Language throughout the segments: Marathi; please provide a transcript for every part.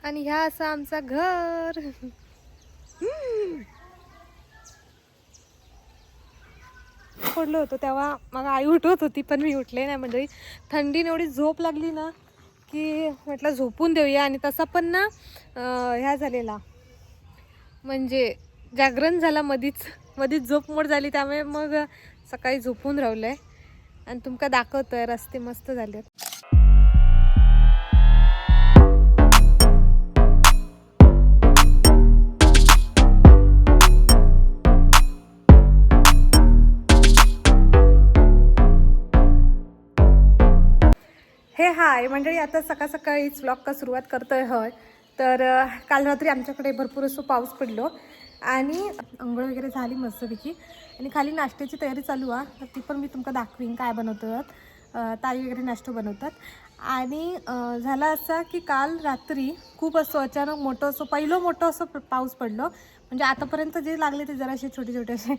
आणि ह्या असं आमचा घर. पडलो होतो तेव्हा मग आई उठवत होती पण मी उठले नाही. म्हणजे थंडीने एवढी झोप लागली ना की म्हटलं झोपून देऊया. आणि तसा पण ना ह्या झालेला म्हणजे जागरण झाला मधीच झोपमोड झाली. त्यामुळे मग सकाळी झोपून राहिलंय आणि तुमका दाखवतोय रस्ते मस्त झालेत. हे हाय मंडळी, आता सकाळीच व्लॉग का सुरुवात करतोय. होय तर काल रात्री आमच्याकडे भरपूर असं पाऊस पडलो आणि अंघोळ वगैरे झाली मस्तपैकी आणि खाली नाश्त्याची तयारी चालू आहे. तर ती पण मी तुमका दाखवीन काय बनवतात. ताई वगैरे नाश्ता बनवतात. आणि झालं असं की काल रात्री खूप असं अचानक मोठं असं पाऊस पडलो. म्हणजे आतापर्यंत जे लागले ते जरासे छोटे असे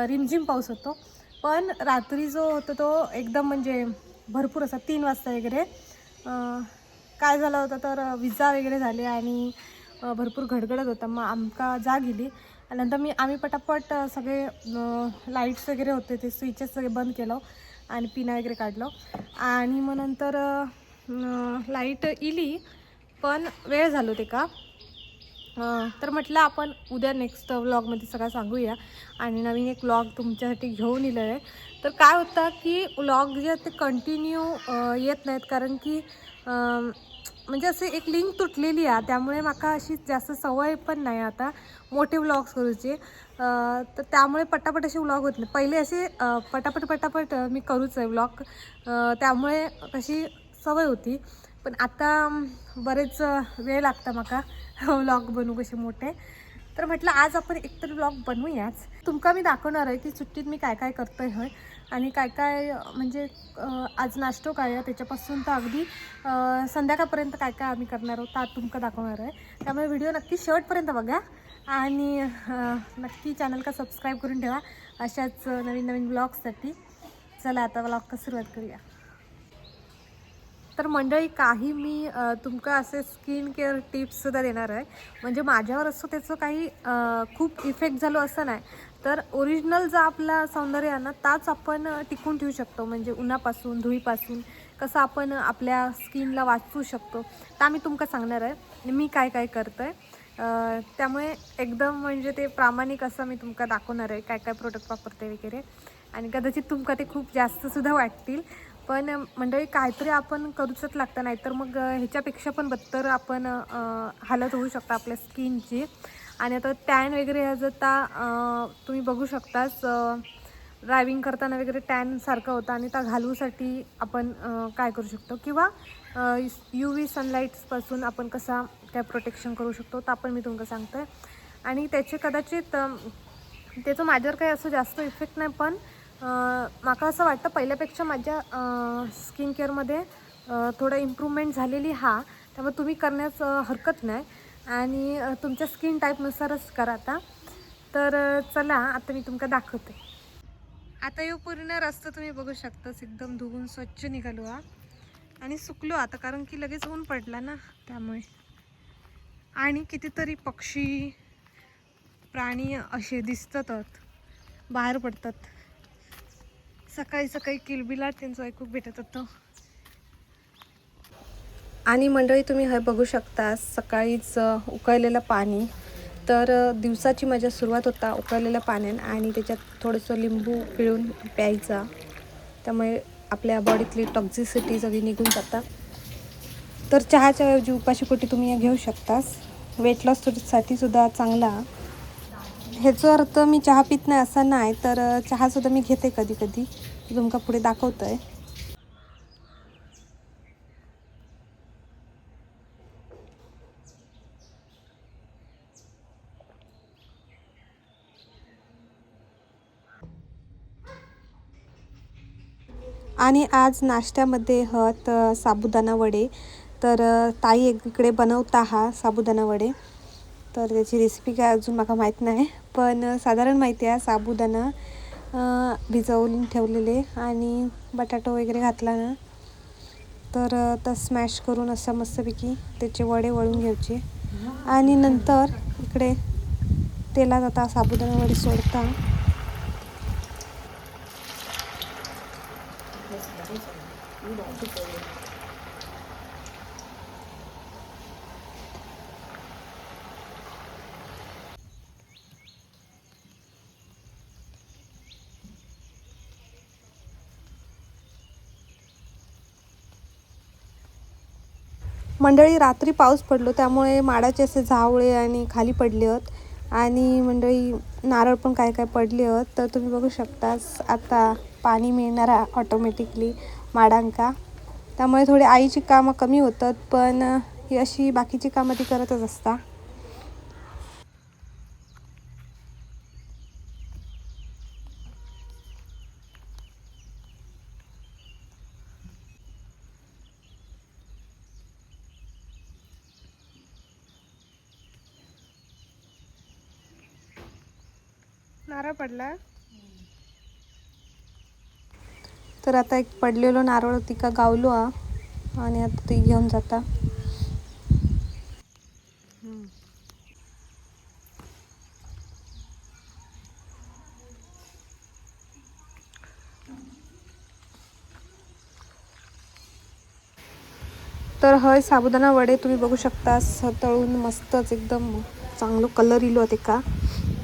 रिमझिम पाऊस होतो. पण रात्री जो होतो तो एकदम म्हणजे भरपूर असा 3 वाजता वगैरे काय झालं होतं तर विजा वगैरे झाले आणि भरपूर गडगडत होता. मग आमका जाग गेली आणि नंतर आम्ही पटापट सगळे लाईट्स वगैरे होते ते स्विचेस सगळे बंद केलं आणि पिना वगैरे काढलं. आणि मग नंतर लाईट इली पण वेळ झालो ते का. तर म्हटलं आपण उद्या नेक्स्ट व्लॉगमध्ये सगळं सांगूया आणि नवीन एक व्लॉग तुमच्यासाठी घेऊन येलं आहे. तर काय होतं की व्लॉग जे ते कंटिन्यू येत नाहीत कारण की म्हणजे असे एक लिंक तुटलेली आहे. त्यामुळे माका अशी जास्त सवय पण नाही आता मोठे व्लॉग्स करूचे. तर त्यामुळे पटापट असे व्लॉग होत नाही. पहिले असे पटापट मी करूच आहे व्लॉग. त्यामुळे कशी सवय होती. पण आता बरेच वेळ लागता माका व्लॉग बनवू कसे मोठे. तर म्हटलं आज आपण एकतरी व्लॉग बनवूयाच. तुमका मी दाखवणार आहे की सुट्टीत मी काय काय करतोय होय आणि काय म्हणजे आज नाश्तो काय आहे त्याच्यापासून तर अगदी संध्याकाळपर्यंत काय आम्ही करणार आहोत आज तुमका दाखवणार आहे. त्यामुळे व्हिडिओ नक्की शेवटपर्यंत बघा आणि नक्की चॅनल का सबस्क्राईब करून ठेवा अशाच नवीन व्लॉग्ससाठी. चला आता व्लॉगला सुरुवात करूया. तर मंडळी काही मी तुमका असे स्किन केअर टिप्ससुद्धा देणार आहे. म्हणजे माझ्यावर असं त्याचं काही खूप इफेक्ट झालो असं नाही. तर ओरिजिनल जो आपला सौंदर्य आहे ना ताच आपण टिकून ठेवू शकतो. म्हणजे उन्हापासून धुळीपासून कसं आपण आपल्या स्किनला वाचवू शकतो तर आम्ही तुमका सांगणार आहे मी काय करतो आहे. त्यामुळे एकदम म्हणजे ते प्रामाणिक असं मी तुमका दाखवणार आहे काय प्रोडक्ट वापरते वगैरे. आणि कदाचित तुमका ते खूप जास्तसुद्धा वाटतील. पण मंडळी काहीतरी आपण करूचंच लागतं. नाही तर मग ह्याच्यापेक्षा पण बदतर आपण हालत होऊ शकता आपल्या स्किनची. आणि आता टॅन वगैरे आता तुम्ही बघू शकताच ड्रायविंग करताना वगैरे टॅनसारखं होतं आणि त्या घालूसाठी आपण काय करू शकतो किंवा UV सनलाईट्सपासून आपण कसा काय प्रोटेक्शन करू शकतो तर आपण मी तुम्हाला सांगतो आहे. आणि त्याचे कदाचित त्याचं माझ्यावर काही असं जास्त इफेक्ट नाही. पण माका असं वाटतं पहिल्यापेक्षा माझ्या स्किन केअरमध्ये थोडं इम्प्रूव्हमेंट झालेली हा. त्यामुळे तुम्ही करण्यास हरकत नाही आणि तुमच्या स्किन टाईपनुसारच करा आता. तर चला आता मी तुमका दाखवते. आता यो पूर्ण रस्ता तुम्ही बघू शकताच एकदम धुवून स्वच्छ निघालो हा आणि सुकलो आता कारण की लगेच ऊन पडला ना त्यामुळे. आणि कितीतरी पक्षी प्राणी असे दिसतातच बाहेर पडतात. सकाळी किलबिलाट त्यांचं ऐकू भेटत होतं. आणि मंडळी तुम्ही हे बघू शकता सकाळीच उकळलेलं पाणी. तर दिवसाची माझ्या सुरुवात होता उकळलेल्या पाण्याने आणि त्याच्यात थोडंसं लिंबू पिळून प्यायचा. त्यामुळे आपल्या बॉडीतली टॉक्झिसिटी सगळी निघून जातात. तर चहाच्या ऐवजी उपाशीपोटी तुम्ही हे घेऊ शकतास. वेट लॉससाठी सुद्धा चांगला. ह्याचा अर्थ मी चहा पित नाही असं नाही. तर चहासुद्धा मी घेते कधी तुमका पुढे दाखवतो आहे. आणि आज नाश्त्यामध्ये साबुदाणा वडे. तर ताई एकीकडे बनवता हा साबुदाणा वडे. तर त्याची रेसिपी काय अजून मला माहीत नाही पण साधारण माहिती आहे. साबुदाणा भिजवून ठेवलेले आणि बटाटो वगैरे घातला ना तर आता स्मॅश करून असं मस्तपैकी त्याचे वडे वळून घ्यायचे आणि नंतर इकडे तेलात आता साबुदाणा वडे सोडता. मंडळी रात्री पाऊस पडलो त्यामुळे माडाचे असे झावळे आणि खाली पडले आहेत आणि मंडळी नारळ पण काय काय पडले आहेत. तर तुम्ही बघू शकता आता पाणी मिळणार ऑटोमॅटिकली माडांका. त्यामुळे थोडी आईची कामं कमी होतात पण ही अशी बाकीची कामं ती करतच असता. नारळ पडला तर आता एक पडलेलो नारळ तिका गावलो आणि आता ती घेऊन जाता. तर हय साबुदाणा वडे तुम्ही बघू शकता तळून मस्तच एकदम चांगलं कलर इलो ते का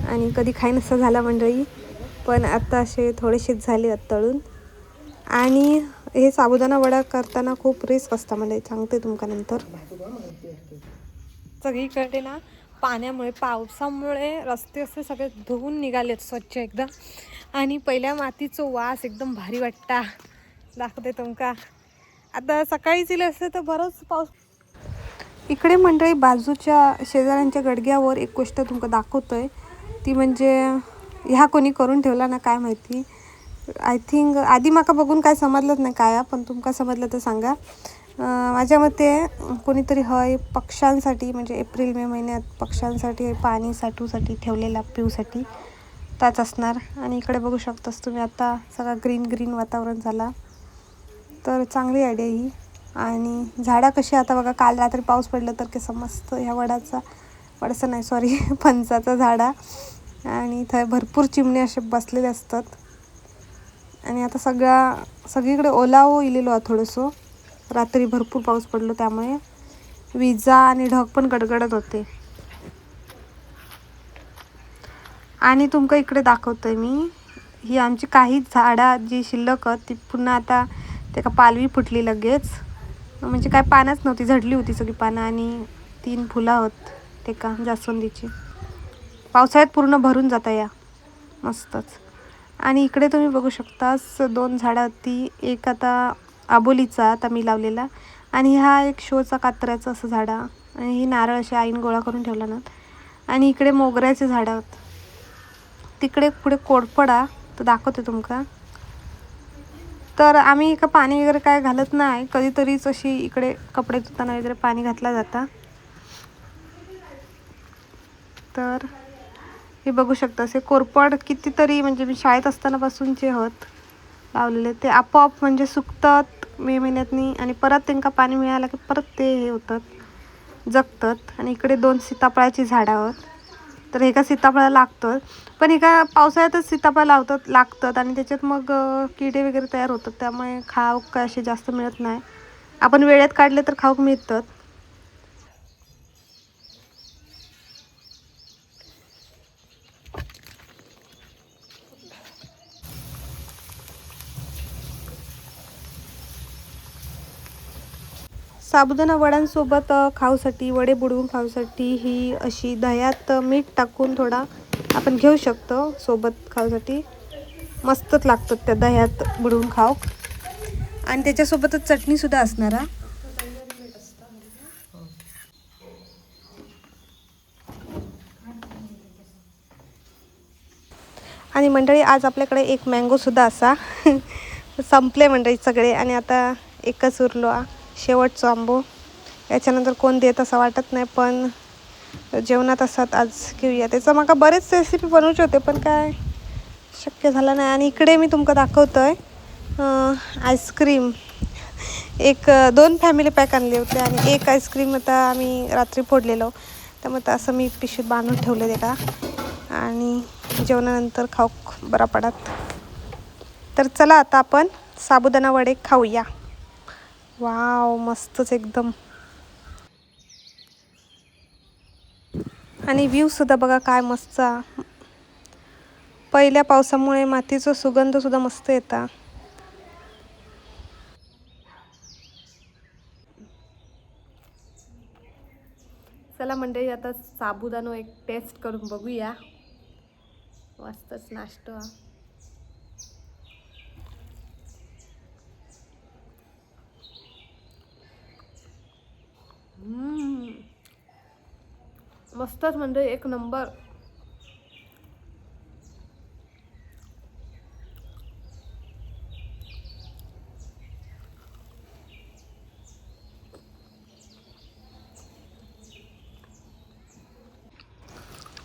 आणि कधी खाई नसता झाला मंडळी पण आता असे थोडेसे झाले आहेत तळून. आणि हे साबुदाणा वडा करताना खूप रिस्क असता म्हणजे सांगते तुमका नंतर. सगळीकडे ना पाण्यामुळे पावसामुळे रस्ते असे सगळे धुवून निघालेत स्वच्छ एकदम आणि पहिल्या मातीचा वास एकदम भारी वाटता दाखवते तुमका. आता सकाळीच इले असते तर बरंच पाऊस. इकडे मंडळी बाजूच्या शेजाऱ्यांच्या गडग्यावर एक गोष्ट तुमका दाखवतोय ती म्हणजे ह्या कोणी करून ठेवला ना काय माहिती. आय थिंक आधी माका बघून काय समजलंच नाही काय पण तुमका समजलं तर सांगा. माझ्या मते कोणीतरी हय पक्ष्यांसाठी म्हणजे एप्रिल मे महिन्यात पक्ष्यांसाठी पाणी साठूसाठी ठेवलेला पिऊसाठी त्याच असणार. आणि इकडे बघू शकतास तुम्ही आता सगळं ग्रीन ग्रीन वातावरण झाला तर चांगली आयडिया ही. आणि झाडा कशी आता बघा काल रात्री पाऊस पडला तर कसं मस्त ह्या वडाचं नाही सॉरी फणसाचा झाडा आणि इथं भरपूर चिमणे असे बसलेले असतात. आणि आता सगळीकडे ओलावो इलेलो आहे थोडंसं रात्री भरपूर पाऊस पडलो त्यामुळे विजा आणि ढग पण गडगडत होते. आणि तुमका इकडे दाखवतोय मी ही आमची काही झाडा जी शिल्लक ती पुन्हा आता त्याका पालवी फुटली लगेच म्हणजे काय पानच नव्हती झडली होती सगळी पानं आणि 3 फुलं होत ते का जास्वंदीची पावसाळ्यात पूर्ण भरून जाता या मस्तच. आणि इकडे तुम्ही बघू शकता 2 झाडं होती एक आता आबोलीचा आता मी लावलेला आणि हा एक शोचा कात्र्याचा असं झाडा आणि ही नारळ अशी आईन गोळा करून ठेवला ना. आणि इकडे मोगऱ्याचे झाडं आहेत तिकडे पुढे कोरफडा तर दाखवते तुमका. तर आम्ही का पाणी वगैरे काय घालत नाही कधीतरीच अशी इकडे कपडे धुताना वगैरे पाणी घातला जाता. तर हे बघू शकता असे कोरफड कितीतरी म्हणजे मी शाळेत असतानापासूनचे होत लावलेले ते आपोआप म्हणजे सुकतात मे महिन्यातनी आणि परत त्यांना पाणी मिळालं की परत ते हे होतात जगतात. आणि इकडे 2 सीताफळाची झाडं आहेत तर एका सीताफळाला लागतं पण एका पावसाळ्यातच सीताफळ लागतात आणि त्याच्यात मग किडे वगैरे तयार होतात त्यामुळे खाऊक काय असे जास्त मिळत नाही. आपण वेळेत काढले तर खाऊक मिळतात. साबुदाणा वड्यांसोबत खाऊसाठी वडे बुडवून खाऊसाठी ही अशी दह्यात मीठ टाकून थोडा आपण घेऊ शकतो सोबत खाऊसाठी मस्तच लागतात त्या दह्यात बुडवून खाऊ. आणि त्याच्यासोबतच चटणीसुद्धा असणार. आणि मंडळी आज आपल्याकडे एक मँगोसुद्धा असा संपले मंडळी सगळे आणि आता एकच उरलो शेवटचा आंबो. याच्यानंतर कोण देत असं वाटत नाही पण जेवणात असतात आज घेऊया. त्याचं माका बरेच रेसिपी बनवूचे होते पण काय शक्य झालं नाही. आणि इकडे मी तुमका दाखवतोय आईस्क्रीम एक 2 फॅमिली पॅक आणले होते आणि एक आईस्क्रीम आता आम्ही रात्री फोडलेलो, त्यामुळे असं मी पिशवीत बांधून ठेवले त्याला आणि जेवणानंतर खाऊ बरा पडत. तर चला आता आपण साबुदाणा वडे खाऊया. वाव, मस्तच एकदम. आणि व्ह्यू सुद्धा बघा काय मस्त. पहिल्या पावसामुळे मातीचा सुगंध सुद्धा मस्त येता. चला मंडळी, आता साबुदाणा एक टेस्ट करून बघूया. मस्तच नाश्ता. मस्तच म्हणजे एक नंबर.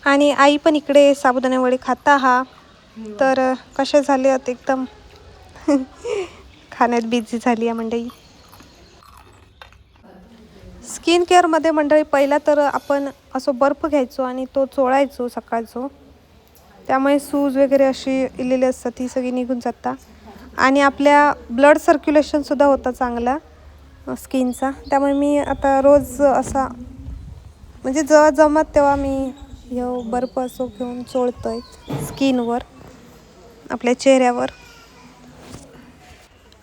आणि आई पण इकडे साबुदाणे वडे खाता हा. तर कसे झाले आहेत एकदम खाण्यात बिझी झाली आहे मंडळी. स्किन केअरमध्ये मंडळी पहिला तर आपण असं बर्फ घ्यायचो आणि तो चोळायचो सकाळचो, त्यामुळे सूज वगैरे अशी इलेली असतात ती सगळी निघून जातात. आणि आपल्या ब्लड सर्क्युलेशनसुद्धा होतं चांगला स्किनचा. त्यामुळे मी आता रोज असा म्हणजे जेव्हा जमत तेव्हा मी बर्फ असो घेऊन चोळतोय स्किनवर, आपल्या चेहऱ्यावर.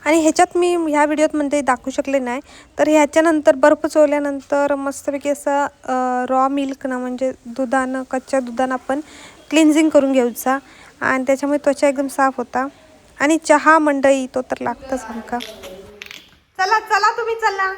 आणि ह्याच्यात मी ह्या व्हिडिओत म्हणजे दाखवू शकले नाही, तर ह्याच्यानंतर बर्फ चोळल्यानंतर मस्तपैकी असा रॉ मिल्क ना म्हणजे दुधानं, कच्च्या दुधानं आपण क्लिन्झिंग करून घ्यायचा आणि त्याच्यामुळे त्वचा एकदम साफ होता. आणि चहा मंडळी तो तर लागतंच आमका. चला चला तुम्ही चला.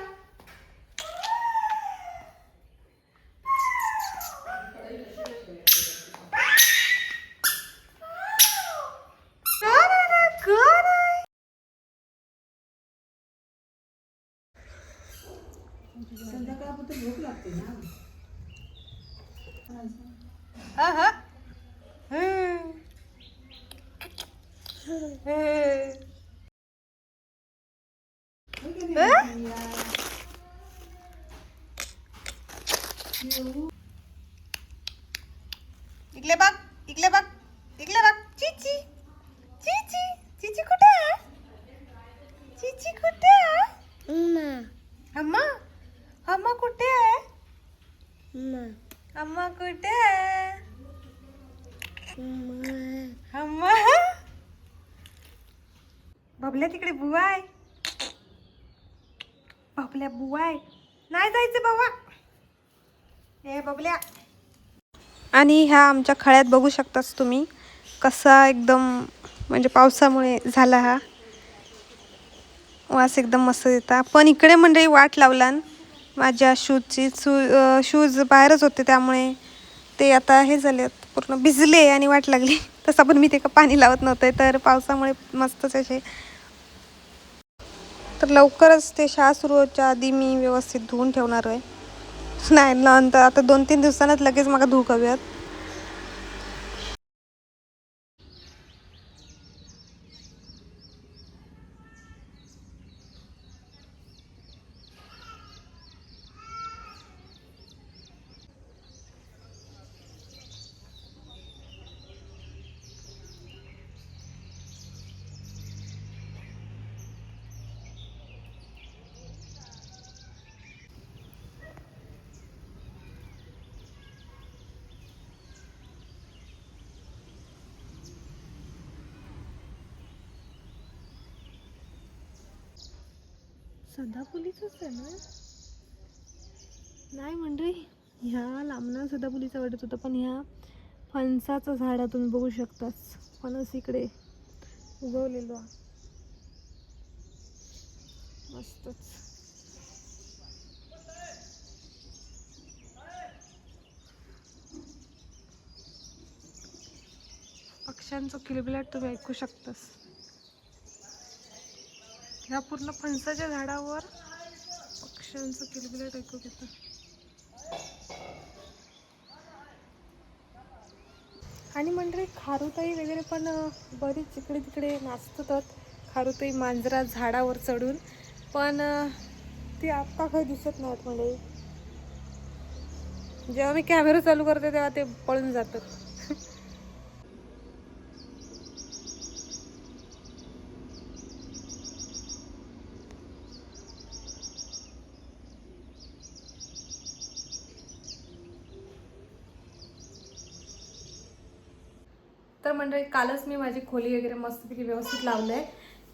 भूक लागते ना. इकडे बघ, इकडे बघ, इकडे बघ. चिची चिची चिची कुठे आहे? चिची कुठे आहे? अम्मा अम्मा कुठे आहे? अम्मा कुठे आहे? अम्मा. बबल्या तिकडे बुवा आहे. बबल्या बुवा आहे. नाही जायचं बाबा. हे बबल्या. आणि ह्या आमच्या खळ्यात बघू शकताच तुम्ही कसा एकदम म्हणजे पावसामुळे झाला हा वास एकदम मस्त येता. पण इकडे मंडळी वाट लावला माझ्या शूजची. शूज बाहेरच होते त्यामुळे ते आता हे झाले पूर्ण भिजले आणि वाट लागली. तसं पण मी ते का पाणी लावत नव्हते, तर पावसामुळे मस्तच असे. तर लवकरच ते शाळा सुरू व्हायच्या आधी मी व्यवस्थित धुवून ठेवणार आहे. नाही नंतर आता 2-3 दिवसांनाच लगेच मला धुवू हव्यात. सदाफुलीचंच आहे ना? नाही मंडळी, ह्या लांबणा सदाफुलीचा वाटत होता, पण ह्या फणसाचं झाड तुम्ही बघू शकता. फणस इकडे उगवलेलो मस्तच. पक्ष्यांचं किलबिलाट तुम्ही ऐकू शकतास. ह्या पूर्ण फणसाच्या झाडावर पक्ष्यांचं किलबिलाट ऐकू येतं. आणि मंडळी खारुताई वगैरे पण बरीच इकडे तिकडे नाचतात. खारुताई मांजरा झाडावर चढून पण ती आत्ता काही दिसत नाहीत म्हणजे. जेव्हा मी कॅमेरा चालू करते तेव्हा ते पळून जातात. तर मंडळी कालच मी माझी खोली वगैरे मस्तपैकी व्यवस्थित लावलं आहे.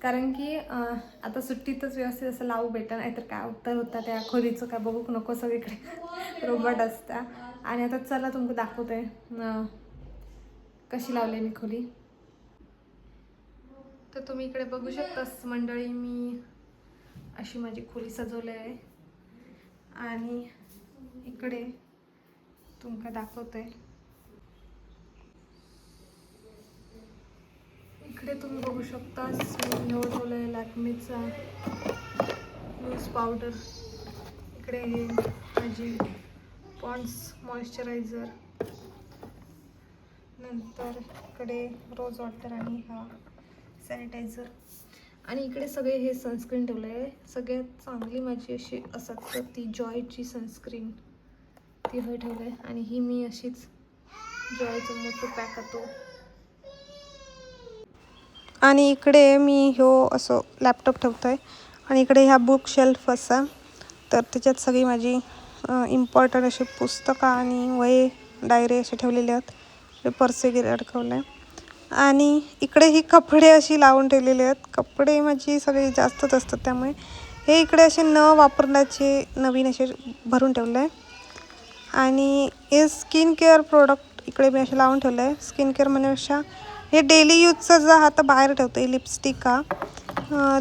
कारण की आता सुट्टीतच व्यवस्थित असं लावू भेटा, नाहीतर काय उत्तर होता त्या खोलीचं काय बघूक नको, सगळीकडे रोबोट असता. आणि आता चला तुमचं दाखवते कशी लावली मी खोली. तर तुम्ही इकडे बघू शकतास मंडळी, मी अशी माझी खोली सजवली आहे. आणि इकडे तुमका दाखवते, इकडे तुम्ही बघू शकता मी ठेवलं आहे लॅक्मेचा लूज पावडर. इकडे हे माझी पॉन्ड्स मॉइश्चरायझर, नंतर इकडे रोज वॉटर आणि हा सॅनिटायझर. आणि इकडे सगळे हे सनस्क्रीन ठेवलं आहे. सगळ्यात चांगली माझी अशी असत ती जॉयची सनस्क्रीन, ती हे ठेवलं आहे. आणि ही मी अशीच जॉयचं मोठं पॅक होतो. आणि इकडे मी असं लॅपटॉप ठेवतो आहे. आणि इकडे ह्या बुक शेल्फ असा, तर त्याच्यात सगळी माझी इम्पॉर्टंट अशी पुस्तकं आणि वही डायरी असे ठेवलेले आहेत. पर्स वगैरे अडकवलं आहे. आणि इकडे ही कपडे अशी लावून ठेवलेले आहेत. कपडे माझी सगळी जास्तच असतात, त्यामुळे हे इकडे असे न वापरण्याचे नवीन असे भरून ठेवलं आहे. आणि हे स्किन केअर प्रोडक्ट इकडे मी असे लावून ठेवलं आहे. स्किन केअर म्हणण्यापेक्षा हे डेली यूजचं जर आता बाहेर ठेवतो आहे. लिपस्टिक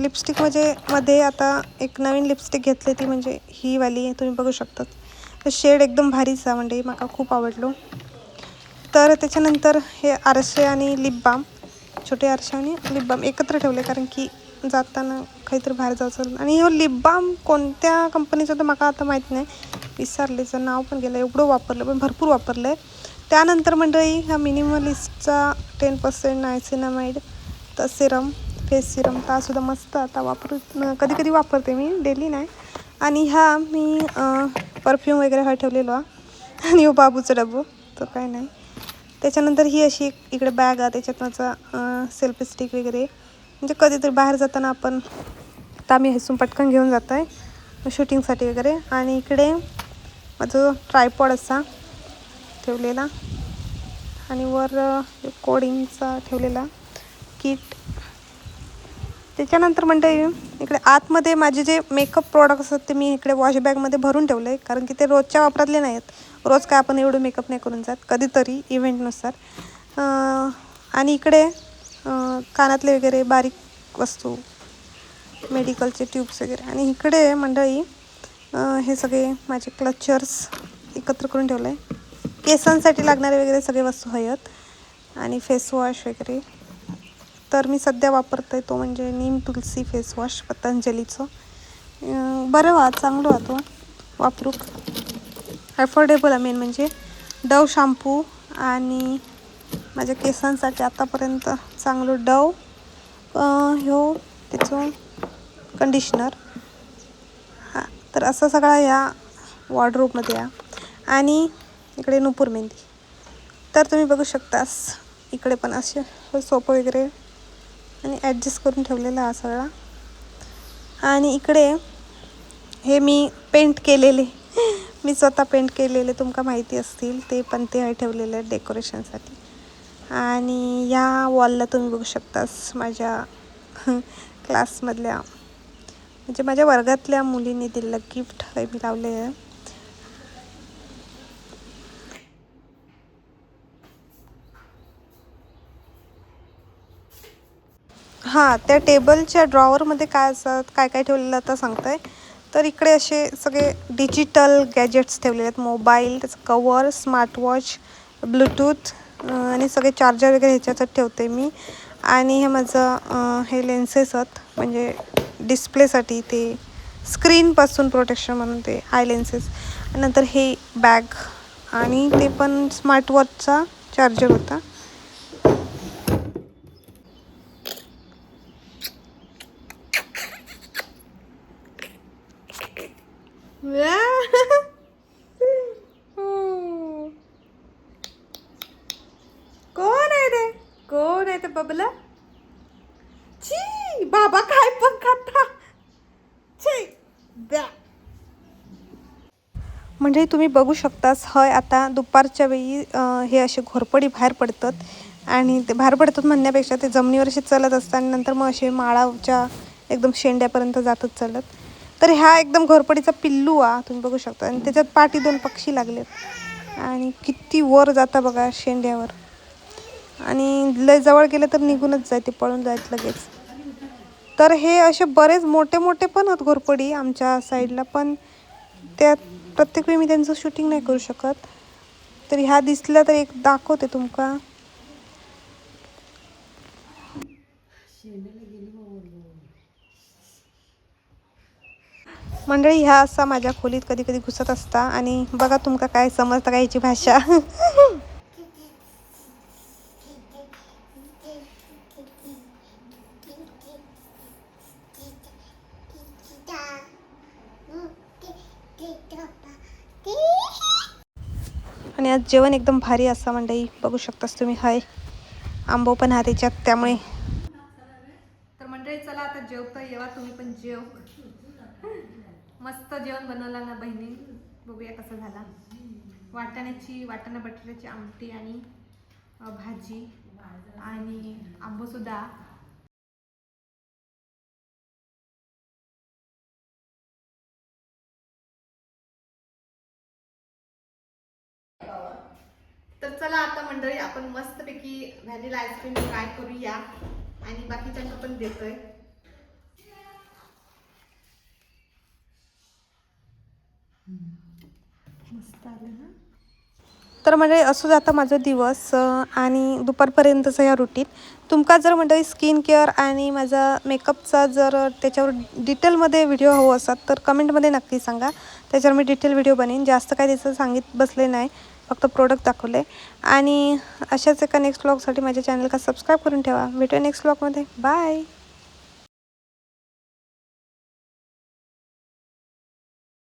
लिपस्टिक मध्ये आता एक नवीन लिपस्टिक घेतली, ती म्हणजे ही वाली तुम्ही बघू शकता. शेड एकदम भारीचा, म्हणजे मला खूप आवडलो. तर त्याच्यानंतर हे आरसे आणि लिप बाम, छोटे आरसे आणि लिप बाम एकत्र ठेवले, कारण की जाताना काहीतरी बाहेर जायचं. आणि हे लिप बाम कोणत्या कंपनीचं तर मला आता माहीत नाही, विसरलेचं नाव पण गेलं. एवढं वापरलं, पण भरपूर वापरलं आहे. त्यानंतर मंडळी ह्या मिनिमलिस्टचा 10% नायसिनामाइड तर सिरम, फेस सिरम, तासुद्धा मस्त आता कधी कधी वापरते मी, डेली नाही. आणि ह्या मी परफ्यूम वगैरे हा ठेवलेलो. आणि हो बाबूचा डब्बू, तो काय नाही. त्याच्यानंतर ही अशी इकडे बॅग आहे, त्याच्यात माझा सेल्फी स्टिक वगैरे, म्हणजे कधीतरी बाहेर जाताना आपण आता आम्ही हसून पटकन घेऊन जातो आहे शूटिंगसाठी वगैरे. आणि इकडे माझं ट्रायपॉड असा ठेवलेला, आणि वर कोडिंगचा ठेवलेला किट. त्याच्यानंतर म्हणते इकडे आतमध्ये माझे जे मेकअप प्रॉडक्ट असतात ते मी इकडे वॉश बॅगमध्ये भरून ठेवलं आहे, कारण की ते रोजच्या वापरातले नाही आहेत. रोज काय आपण एवढं मेकअप नाही करून जात, कधीतरी इव्हेंटनुसार. आणि इकडे कानातले वगैरे बारीक वस्तू, मेडिकलचे ट्यूब्स वगैरे. आणि इकडे मंडळी हे सगळे माझे क्लचर्स एकत्र करून ठेवलं आहे. केसांसाठी लागणारे वगैरे सगळे वस्तू आहेत. आणि फेसवॉश वगैरे तर मी सध्या वापरते तो म्हणजे नीम तुलसी फेसवॉश पतंजलीचं. बरं चांगलं वाटतो वापरूक, अफोर्डेबल आहे. मेन म्हणजे डव शॅम्पू, आणि माझ्या केसांसाठी आतापर्यंत चांगलं डव त्याचं कंडिशनर. हां, तर असं सगळा ह्या वॉर्डरोबमध्ये आहे. आणि इकडे नुपूर मेहंदी, तर तुम्ही बघू शकतास इकडे पण असे सोपं वगैरे आणि ॲडजस्ट करून ठेवलेला हा सगळा. आणि इकडे हे मी पेंट केलेले मी स्वतः पेंट केलेले तुमका माहिती असतील ते, पण ते ठेवलेले आहेत डेकोरेशनसाठी. आणि या वॉलला तुम्ही बघू शकतास माझ्या क्लासमधल्या म्हणजे माझ्या वर्गातल्या मुलींनी दिलेलं गिफ्ट काही मी लावले आहे. हां, त्या टेबलच्या ड्रॉवरमध्ये काय असतात, काय काय ठेवलेलं आता सांगतं आहे. तर इकडे असे सगळे डिजिटल गॅजेट्स ठेवलेले आहेत. मोबाईल, त्याचं कवर, स्मार्टवॉच, ब्लूटूथ आणि सगळे चार्जर वगैरे ह्याच्यातच ठेवते मी. आणि हे माझं हे लेन्सेस आहेत, म्हणजे डिस्प्लेसाठी ते स्क्रीनपासून प्रोटेक्शन म्हणून ते आय लेन्सेस. नंतर हे बॅग, आणि ते पण स्मार्टवॉचचा चार्जर होता. बबला छी बाबा काय पण खाता छी द्या. म्हणजे तुम्ही बघू शकताच हय आता दुपारच्या वेळी हे असे घोरपडी बाहेर पडतात आणि ते बाहेर पडतात म्हणण्यापेक्षा ते जमिनीवर असे चलत असतात आणि नंतर मग असे माळाच्या एकदम शेंड्यापर्यंत जातात चालत. तर ह्या एकदम घोरपडीचा पिल्लू तुम्ही बघू शकता आणि त्याच्यात पाठी 2 पक्षी लागलेत आणि किती वर जाता बघा शेंड्यावर आणि लय जवळ गेलं तर निघूनच जाते, पळून जायचं लगेच. तर हे असे बरेच मोठे मोठे पण आहेत घोरपडी आमच्या साईडला, पण त्यात प्रत्येक वेळी मी त्यांचं शूटिंग नाही करू शकत. तर ह्या दिसल्या तर एक दाखवते तुमका. मंडळी ह्या असा माझ्या खोलीत कधी कधी घुसत असता आणि बघा तुमका काय समजतं का ह्याची भाषा. आणि आज जेवण एकदम भारी असं मंडळी बघू शकतास तुम्ही. हाय आंबो पण हा त्याच्यात, त्यामुळे तर मंडळी चला आता जेवता येवा, तुम्ही पण जेव. मस्त जेवण बनवला ना बहिणी, बघूया कसं झाला. वाटाणा बटाट्याची आमटी आणि भाजी आणि आंबो सुद्धा. तर चला आता मंडळी आपण मस्तपैकी व्हॅनिला आईस्क्रीम ट्राय करूया आणि बाकीच्यांना पण देतोय. मस्त आलं ना. तर मंडळी असं जातं माझा दिवस आणि दुपारपर्यंतचं या रुटीन. तुमका जर मंडळी स्किन केअर आणि माझा मेकअपचा जर त्याच्यावर डिटेलमध्ये व्हिडिओ हवं असतात तर कमेंटमध्ये नक्की सांगा, त्याच्यावर मी डिटेल व्हिडिओ बनवीन. जास्त काय त्याचं सांगित बसले नाही, फक्त प्रोडक्ट दाखवले. आणि अशाच एका नेक्स्ट व्लॉगसाठी माझ्या चॅनलला सबस्क्राईब करून ठेवा. भेटूया नेक्स्ट व्लॉगमध्ये. बाय.